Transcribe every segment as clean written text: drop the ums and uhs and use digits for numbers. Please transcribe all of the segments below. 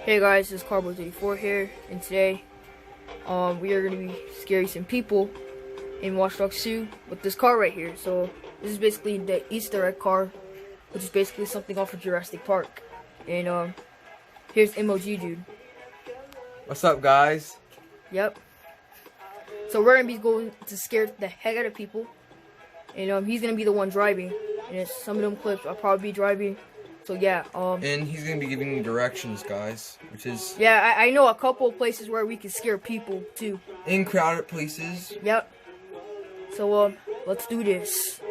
Hey guys, this is Carbo84 here, and today we are going to be scaring some people in Watch Dogs 2 with this car right here. So this is basically the Easter egg car, which is basically something off of Jurassic Park. And here's MOG dude. What's up, guys? Yep. So we're going to be going to scare the heck out of people, and he's going to be the one driving. And some of them clips I'll probably be driving. So yeah, and he's gonna be giving me directions, guys, which is I know a couple of places where we can scare people too. In crowded places. Yep. So let's do this.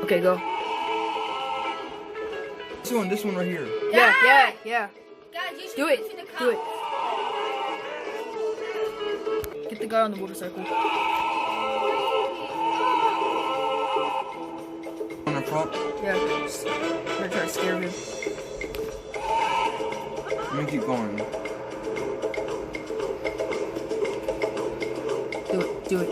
Okay, go. This one right here. Yeah. Guys, Do it. Get the guy on the motorcycle. On the front? Yeah. I'm gonna try to scare him. I'm gonna keep going. Do it.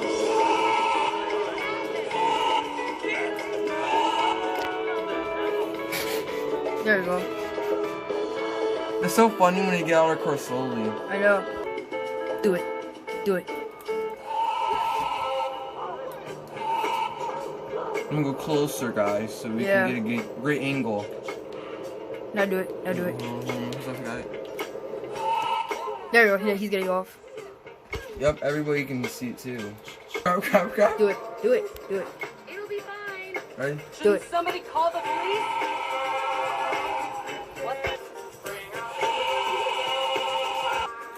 There you go. It's so funny when you get out of the car slowly. I know. Do it. I'm gonna go closer, guys, so we can get a great angle. Now do it. There you go. Yeah, he's getting off. Yep, everybody can see it too. Crap. Do it. it'll be fine. Ready? Do it. Somebody call the police. What the?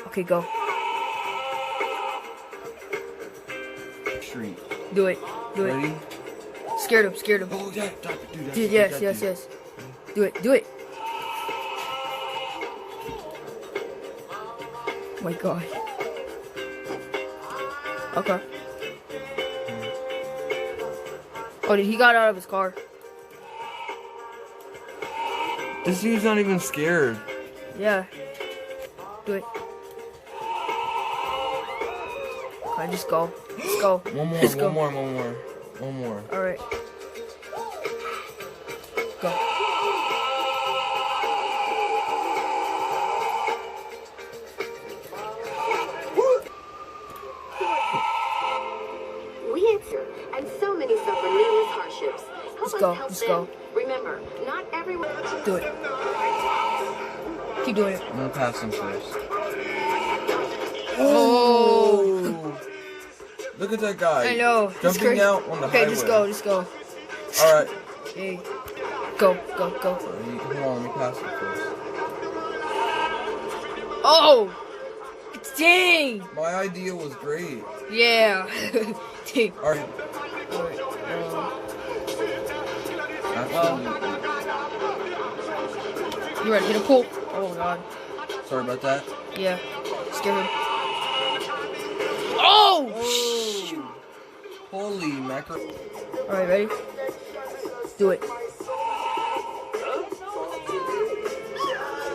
Okay, go. Street. Do it. Ready? Scared him. Oh yeah, dude. Dude, yes. Do it. Oh my god. Okay. Oh, dude, he got out of his car. This dude's not even scared. Yeah. Do it. Okay, just go. Let's go. One more. Alright. Go. We answer, and so many suffer numerous hardships. Let's go. Remember, not everyone. Do it. Keep doing it. I'm gonna pass him first. Oh! Look at that guy. I know. Jumping out on the highway. Okay, just go. Alright. Hey. Go. Hold on, let me pass it first. Oh! Dang! My idea was great. Yeah. Dang. Alright. You ready to hit a pool? Oh god. Sorry about that. Yeah. Scare him. Oh! Shoot. Holy mackerel. Alright, ready? Do it.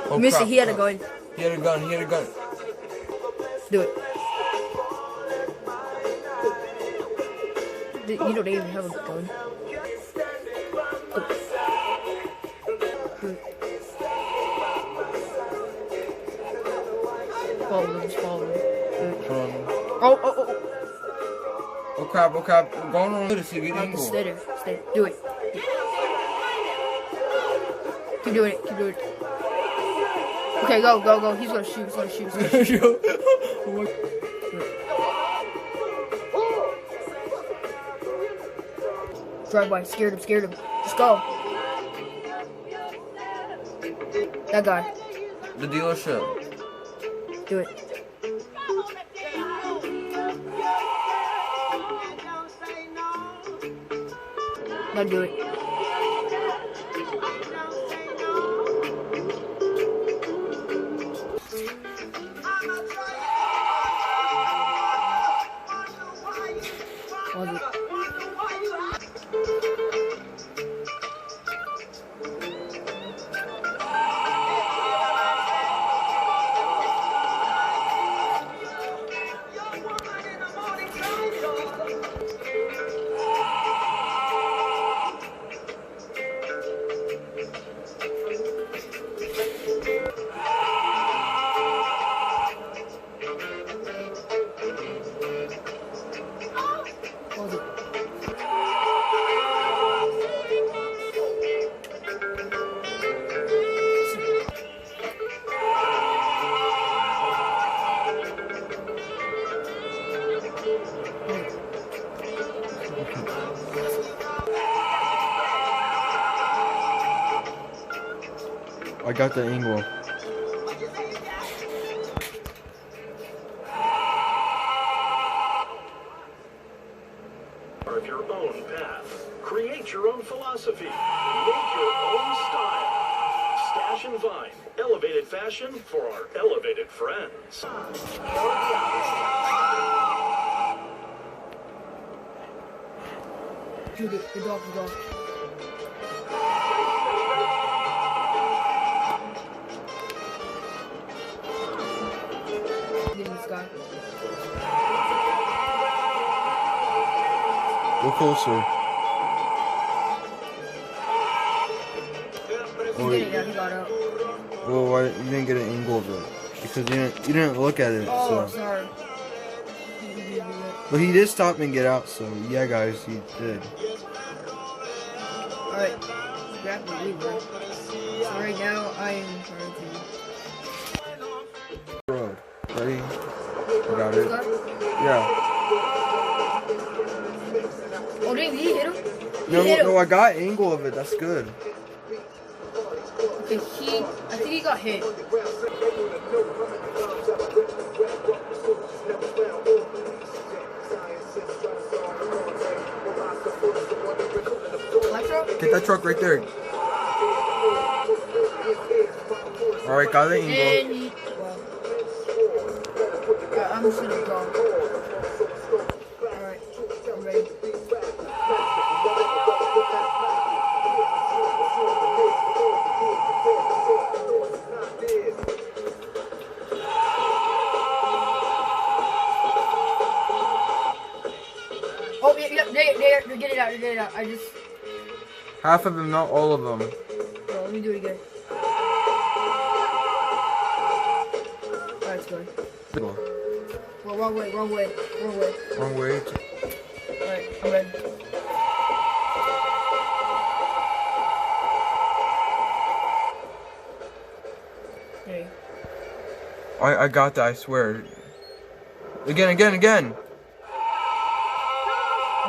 Oh, Missed crap, it. He had a crap. gun. He had a gun. Do it. You know they even have a gun. Oh. Do it. Follow him. Do it. Oh. Oh crap. We're going on to see the angle. Stay there. Do it. Keep doing it. Okay, go. He's gonna shoot. Drive by. Scared him. Just go. That guy. The dealership. Do it. Now do it. Was it? I got the angle. Carve your own path. Create your own philosophy. Make your own style. Stash and Vine. Elevated fashion for our elevated friends. Shoot it. Good dog, good dog. Get in this guy. Go closer. He's getting out, he got out. Well, why you didn't get an angle of it? Because you didn't look at it. Oh, So. sorry. But he did stop and get out. So yeah, guys, he did. Alright. Grab the lead, bro. So right now, I am trying to... Road. Ready? I got This it. guy? Yeah. Oh, dang, did he hit him? No, He hit him. no, I got angle of it. That's good. Okay, I think he got hit. Black truck? Get that truck right there. All right, got the angle. And he, well, I'm just gonna go. Alright, I'm ready. Oh, yeah, there, get it out, I just, Half of them, not all of them. well, let me do it again. Alright, let's go. Well, wrong way. Wrong way. Alright, I'm ready. Hey. I got that. I swear. Again. Okay,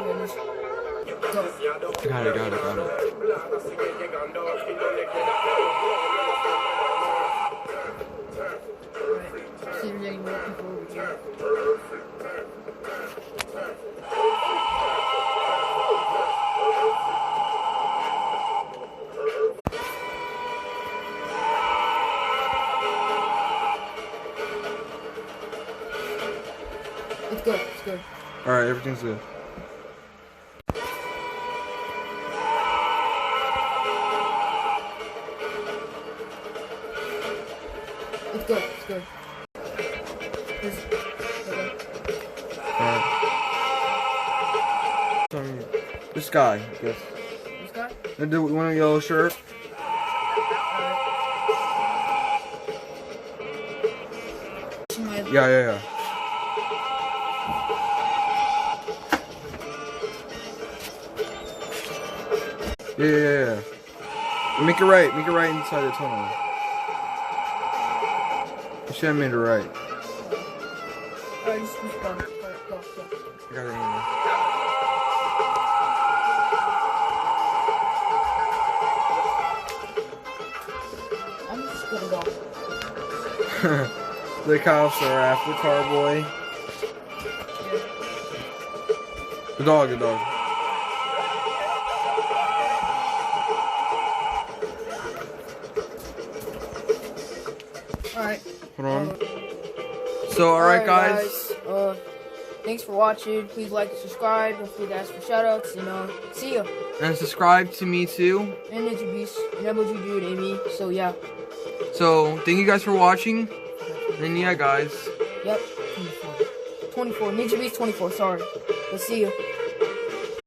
let's go. Got it. Alright, see if there's any more people over here. It's good. All right, everything's good. It's good. Okay. All right. This guy, I guess. This guy? The one in the yellow shirt. Yeah. Yeah. Make it right inside the tunnel. You should have made it right. Alright, just go. I got it anyway. I'm just gonna go. The cops are after Carboy. The dog. Alright. Hold on. So, alright, guys. Thanks for watching. Please like and subscribe. Don't forget to ask for shoutouts. See ya. And subscribe to me too. And Ninja Beast. And Emojji Dude, Amy. So, yeah. So, thank you guys for watching. And yeah, guys. Yep. 24. Ninja Beast 24. Sorry. But see ya.